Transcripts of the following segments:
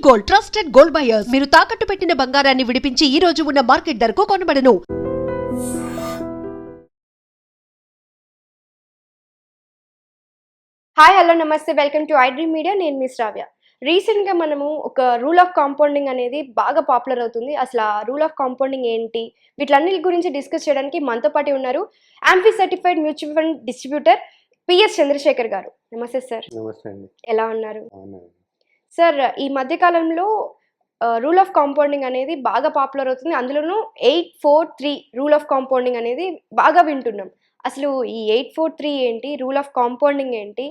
Gold trusted gold buyers మీరు తాకట్టు పెట్టిన బంగారాన్ని విడిపించి ఈ రోజు ఉన్న మార్కెట్ ధరకు కొనబడను. హాయ్ హలో నమస్తే, వెల్కమ్ టు ఐడ్రీమ్ మీడియా. నేను మీ శ్రావ్య. రీసెంట్గా మనము ఒక రూల్ ఆఫ్ కాంపౌండింగ్ అనేది బాగా పాపులర్ అవుతుంది. అసలు ఆ రూల్ ఆఫ్ కాంపౌండింగ్ ఏంటి, వీటన్నిటి గురించి డిస్కస్ చేయడానికి మనతో పాటు ఉన్నారు AMFI certified mutual fund distributor PS Chandrasekhar గారు. నమస్తే సార్. నమస్తే అండి. ఎలా ఉన్నారు అవునండి. సార్? ఈ మధ్యకాలంలో రూల్ ఆఫ్ కాంపౌండింగ్ అనేది బాగా పాపులర్ అవుతుంది. అందులోనూ 843 రూల్ ఆఫ్ కాంపౌండింగ్ అనేది బాగా వింటున్నాం. అసలు ఈ 843 ఏంటి, రూల్ ఆఫ్ కాంపౌండింగ్ ఏంటి,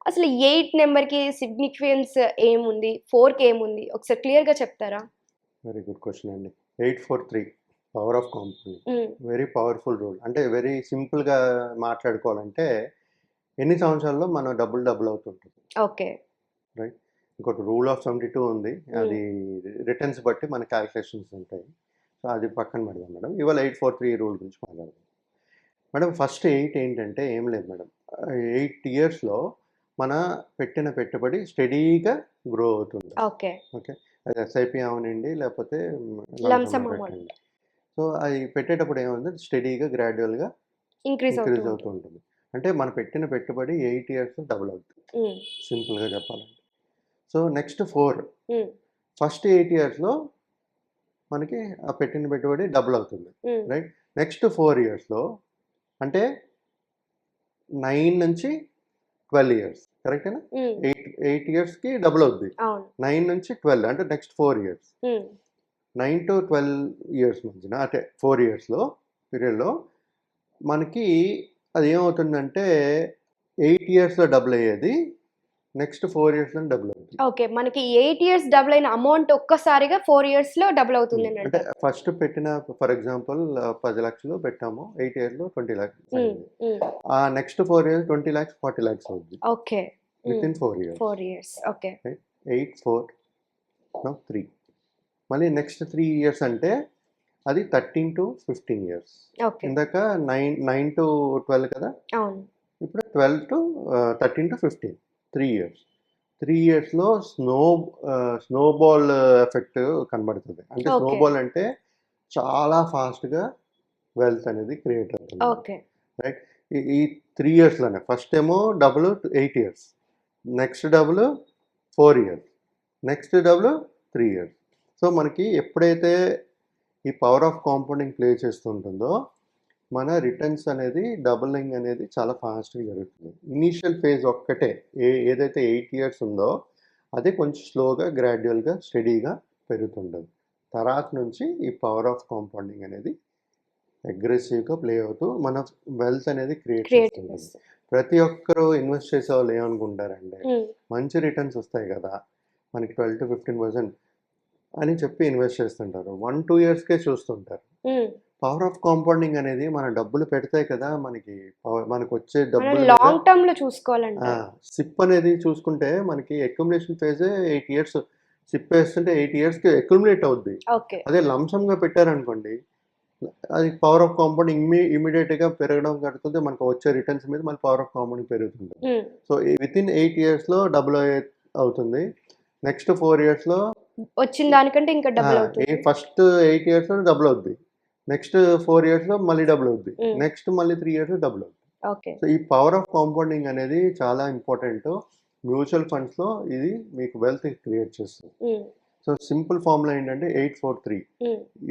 అసలు 8 నెంబర్కి సిగ్నిఫికెన్స్ ఏముంది, 4కి ఏముంది, ఒకసారి క్లియర్గా చెప్తారా? వెరీ గుడ్ క్వశ్చన్ అండి. 843 power of compounding very powerful rule. అంటే వెరీ సింపుల్గా మాట్లాడుకోవాలంటే ఎన్ని సంవత్సరాల్లో మన డబుల్ అవుతుంటుంది. Okay, right. ఇంకోటి రూల్ ఆఫ్ 72 ఉంది, అది రిటర్న్స్ బట్టి మన క్యాలిక్యులేషన్స్ ఉంటాయి. సో అది పక్కన పెడదాం మేడం. ఇవాళ 843 రూల్ గురించి మాట్లాడదాం మేడం. ఫస్ట్ 8 ఏంటంటే ఏం లేదు మేడం, 8 ఇయర్స్లో మన పెట్టిన పెట్టుబడి స్టడీగా గ్రో అవుతుంది. ఓకే, ఓకే, అది ఎస్ఐపి అవనండి లేకపోతే లంసమ్ పెట్టండి. సో అది పెట్టేటప్పుడు ఏముంది, స్టడీగా గ్రాడ్యువల్గా ఇంక్రీజ్ అవుతూ అవుతుంది. ఉంటుంది. అంటే మన పెట్టిన పెట్టుబడి 8 ఇయర్స్లో డబుల్ అవుతుంది, సింపుల్గా చెప్పాలంటే. సో నెక్స్ట్ 4 ఫస్ట్ 8 ఇయర్స్లో మనకి ఆ పెట్టిన పెట్టుబడి డబుల్ అవుతుంది, రైట్. నెక్స్ట్ 4 ఇయర్స్లో అంటే 9 నుంచి 12 ఇయర్స్, కరెక్టేనా? 8 ఇయర్స్కి డబుల్ అవుద్ది. 9 నుంచి 12 అంటే నెక్స్ట్ 4 ఇయర్స్. 9 to 12 ఇయర్స్ మధ్యన అంటే 4 ఇయర్స్లో పీరియడ్లో మనకి అది ఏమవుతుందంటే 8 ఇయర్స్లో డబుల్ అయ్యేది నెక్స్ట్ 4 ఇయర్స్లో డబుల్ అవుతుంది. ఓకే, మనకి 8 ఇయర్స్ డబుల్ అయిన అమౌంట్ ఒక్కసారిగా 4 ఇయర్స్లో డబుల్ అవుతుంది అంటే ఫస్ట్ పెట్టిన ఫర్ ఎగ్జాంపుల్ 10 లక్షలు పెట్టాము, 8 ఇయర్స్లో 20 lakhs. ఆ నెక్స్ట్ 4 ఇయర్స్ 20 lakhs 40 lakhs అవుతుంది. Okay, with in 4 years. 4 years. Okay, 8 4 3 మళ్ళీ నెక్స్ట్ 3 ఇయర్స్ అంటే అది 13 to 15 ఇయర్స్. ఇందాక 9 to 12 కదా, అవును. ఇప్పుడు 12 to 13 to 15 3 ఇయర్స్. 3 ఇయర్స్లో స్నోబాల్ ఎఫెక్ట్ కనబడుతుంది. అంటే స్నోబాల్ అంటే చాలా ఫాస్ట్గా వెల్త్ అనేది క్రియేట్ అవుతుంది, రైట్. ఈ 3 ఇయర్స్లోనే ఫస్ట్ ఏమో double 8 years, next double 4 years, next double 3 years. So మనకి ఎప్పుడైతే ఈ పవర్ ఆఫ్ కాంపౌండింగ్ ప్లే చేస్తుంటుందో మన రిటర్న్స్ అనేది డబులింగ్ అనేది చాలా ఫాస్ట్గా జరుగుతుంది. ఇనీషియల్ ఫేజ్ ఒక్కటే ఏదైతే 8 ఇయర్స్ ఉందో అదే కొంచెం స్లోగా గ్రాడ్యువల్గా స్టడీగా పెరుగుతుంటుంది. తర్వాత నుంచి ఈ పవర్ ఆఫ్ కాంపౌండింగ్ అనేది అగ్రెసివ్గా ప్లే అవుతూ మన వెల్త్ అనేది క్రియేట్ చేస్తుంటుంది. ప్రతి ఒక్కరూ ఇన్వెస్ట్ చేసే వాళ్ళు ఏమనుకుంటారంటే మంచి రిటర్న్స్ వస్తాయి కదా మనకి 12 to 15% అని చెప్పి ఇన్వెస్ట్ చేస్తుంటారు. 1-2 ఇయర్స్కే చూస్తుంటారు. పవర్ ఆఫ్ కాంపౌండింగ్ అనేది మన డబ్బులు పెడితే కదా మనకు వచ్చే డబ్బులు లాంగ్ టర్మ్ లో చూసుకోవాలంటే సిప్ అనేది చూసుకుంటే మనకి అక్యుములేషన్ ఫేజే 8 ఇయర్స్. సిప్ వేస్తుంటే 8 ఇయర్స్కి అక్యుములేట్ అవుద్ది. అదే లంసమ్గా పెట్టారనుకోండి, అది పవర్ ఆఫ్ కాంపౌండింగ్ ఇమీడియట్గా పెరగడం కడుతుంది, మనకు వచ్చే రిటర్న్స్ మీద మన పవర్ ఆఫ్ కాంపౌండింగ్ పెరుగుతుంది. సో విత్ ఇన్ 8 ఇయర్స్లో డబుల్ అవుతుంది. నెక్స్ట్ 4 ఇయర్స్లో వచ్చిన దానికంటే ఇంకా డబుల్ అవుతుంది. ఫస్ట్ 8 ఇయర్స్లో డబుల్ అవుద్ది, నెక్స్ట్ 4 ఇయర్స్లో మళ్ళీ డబుల్ అవుద్ది, నెక్స్ట్ మళ్ళీ 3 ఇయర్స్లో డబుల్ అవుద్ది. సో ఈ పవర్ ఆఫ్ కాంపౌండింగ్ అనేది చాలా ఇంపార్టెంట్. మ్యూచువల్ ఫండ్స్లో ఇది మీకు వెల్త్ క్రియేట్ చేస్తుంది. సో సింపుల్ ఫార్ములా ఏంటంటే 843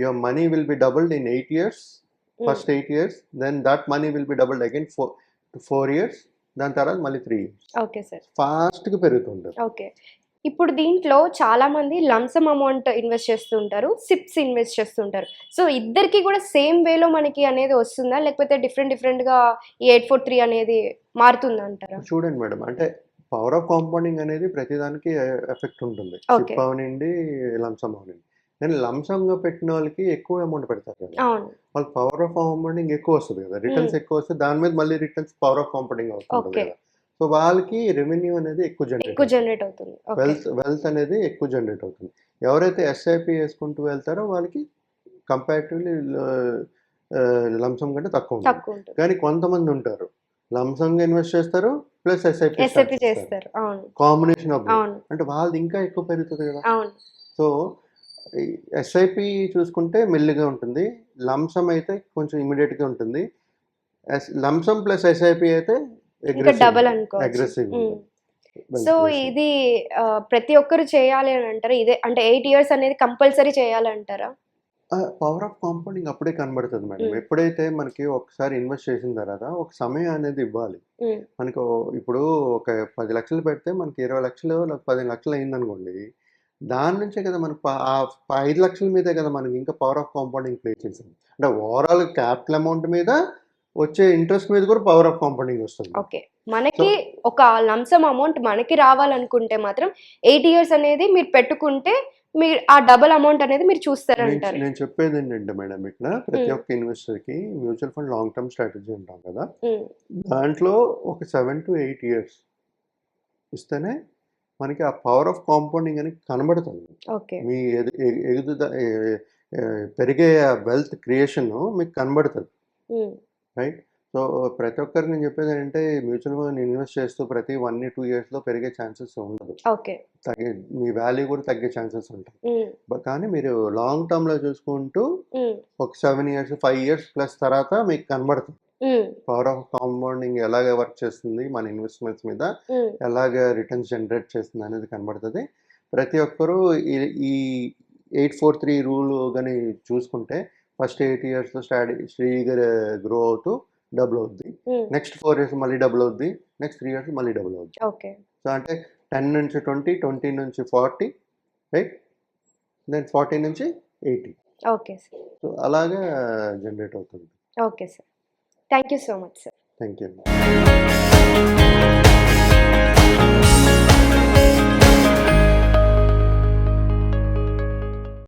your money will be doubled in 8 years, first 8 years, then that money will be doubled again 4 years, దాని తర్వాత మళ్ళీ 3 ఇయర్స్. ఓకే సార్, ఫాస్ట్గా పెరుగుతుంటారు. ఓకే. ఇప్పుడు దీంట్లో చాలా మంది లంసమ్ అమౌంట్ ఇన్వెస్ట్ చేస్తుంటారు, సిప్స్ ఇన్వెస్ట్ చేస్తుంటారు. సో ఇద్దరికి కూడా సేమ్ వేలో మనకి అనేది వస్తుందా, లేకపోతే డిఫరెంట్గా ఈ 843 అనేది మారుతుందా అంటారా? చూడండి మేడం, అంటే పవర్ ఆఫ్ కాంపౌండింగ్ అనేది ప్రతిదానికి ఎఫెక్ట్ ఉంటుంది. సిప్ అవనండి, లంసమ్ అవనండి. కానీ లంసమ్గా పెట్టిన వాళ్ళకి ఎక్కువ అమౌంట్ పెడతారు కదా, వాళ్ళకి పవర్ ఆఫ్ కాంపౌండింగ్ ఎక్కువ వస్తుంది కదా, రిటర్న్స్ ఎక్కువ వస్తుంది, దాని మీద మళ్ళీ రిటర్న్స్ పవర్ ఆఫ్ కాంపౌండింగ్ అవుతుంది కదా. సో వాళ్ళకి రెవెన్యూ అనేది ఎక్కువ జనరేట్ అవుతుంది, వెల్త్ అనేది ఎక్కువ జనరేట్ అవుతుంది. ఎవరైతే ఎస్ఐపి వేసుకుంటూ వెళ్తారో వాళ్ళకి కంపారిటివ్లీ లంసమ్ కంటే తక్కువ ఉంటుంది. కానీ కొంతమంది ఉంటారు లంసంగా ఇన్వెస్ట్ చేస్తారు ప్లస్ ఎస్ఐపి ఎస్ఐపి చేస్తారు. అవును. కాంబినేషన్ ఆఫ్ అవును. అంటే వాళ్ళది ఇంకా ఎక్కువ పెరుగుతుంది కదా. అవును. సో ఎస్ఐపి చూసుకుంటే మెల్లిగా ఉంటుంది, లంసమ్ అయితే కొంచెం ఇమీడియట్గా ఉంటుంది, లంసమ్ ప్లస్ ఎస్ఐపి అయితే ఇంకా డబల్ అనుకోవచ్చు. అగ్రెసివ్. సో ఇది ప్రతి ఒక్కరు చేయాలి అని అంటారా? ఇదే అంటే 8 ఇయర్స్ అనేది కంపల్సరీ చేయాలంటారా? పవర్ ఆఫ్ కాంపౌండింగ్ అప్పుడే కనబడుతుంది మేడం. మ్మ్. ఎప్పుడైతే మనకి ఒకసారి ఇన్వెస్ట్ చేసిన తర్వాత ఒక సమయం అనేది ఇవ్వాలి. హ్మ్. మనకు ఇప్పుడు ఒక 10 లక్షలు పెడితే మనకి 20 లక్షలు లేక 15 లక్షలు అయిందనుకోండి, దాని నుంచే కదా మనకు 5 లక్షల మీదే కదా మనకి ఇంకా పవర్ ఆఫ్ కాంపౌండింగ్ ప్లే చేసింది. అంటే ఓవరాల్ క్యాపిటల్ అమౌంట్ మీద వచ్చే ఇంట్రెస్ట్ మీద కూడా పవర్ ఆఫ్ కాంపౌండింగ్ వస్తుంది. ఓకే. మనకి ఒక లంసమ్ అమౌంట్ మనకి రావాలనుకుంటే మాత్రం 8 ఇయర్స్ అనేది మీరు పెట్టుకుంటే మీరు ఆ డబుల్ అమౌంట్ అనేది మీరు చూస్తారంటారు. నేను చెప్పేది ఏంటంటే మేడం, ఇక్కడ ప్రతి మ్మ్. ఒక్క ఇన్వెస్టర్కి mutual fund long term strategy ఉంటాం కదా, హ్మ్. దాంట్లో ఒక 7 to 8 ఇయర్స్ ఇస్తేనే మనకి ఆ పవర్ ఆఫ్ కాంపౌండింగ్ అని కనబడుతుంది. ఓకే. మీ పెరిగే వెల్త్ క్రియేషన్ మీకు కనబడుతుంది, హ్మ్. రైట్. సో ప్రతి ఒక్కరికి నేను చెప్పేది ఏంటంటే మ్యూచువల్ ఫండ్ ఇన్వెస్ట్ చేస్తూ ప్రతి 1-2 ఇయర్స్లో పెరిగే ఛాన్సెస్ ఉండదు, ఓకే. మీ వాల్యూ కూడా తగ్గే ఛాన్సెస్ ఉంటాయి. హ్మ్. కానీ మీరు లాంగ్ టర్మ్లో చూసుకుంటూ హ్మ్. ఒక 7 ఇయర్స్ 5 ఇయర్స్ ప్లస్ తర్వాత మీకు కనబడుతుంది హ్మ్. పవర్ ఆఫ్ కాంపౌండింగ్ ఎలాగ వర్క్ చేస్తుంది, మన ఇన్వెస్ట్మెంట్స్ మీద హ్మ్. ఎలాగ రిటర్న్స్ జనరేట్ చేస్తుంది అనేది కనబడుతుంది. ప్రతి ఒక్కరూ ఈ 843 రూల్ కానీ చూసుకుంటే ఫస్ట్ 8 ఇయర్స్లో స్టడీగా గ్రో అవుతూ డబుల్ అవుద్ది, హ్మ్. నెక్స్ట్ 4 ఇయర్స్ మళ్ళీ డబుల్ అవుద్ది, నెక్స్ట్ 3 ఇయర్స్ మళ్ళీ డబుల్ అవుద్ది. ఓకే. సో అంటే 10 నుంచి 20, 20 నుంచి 40, రైట్, దెన్ 40 నుంచి 80. Okay sir. సో అలాగా జనరేట్ అవుతుంది. Okay sir. Thank you so much sir. Thank you.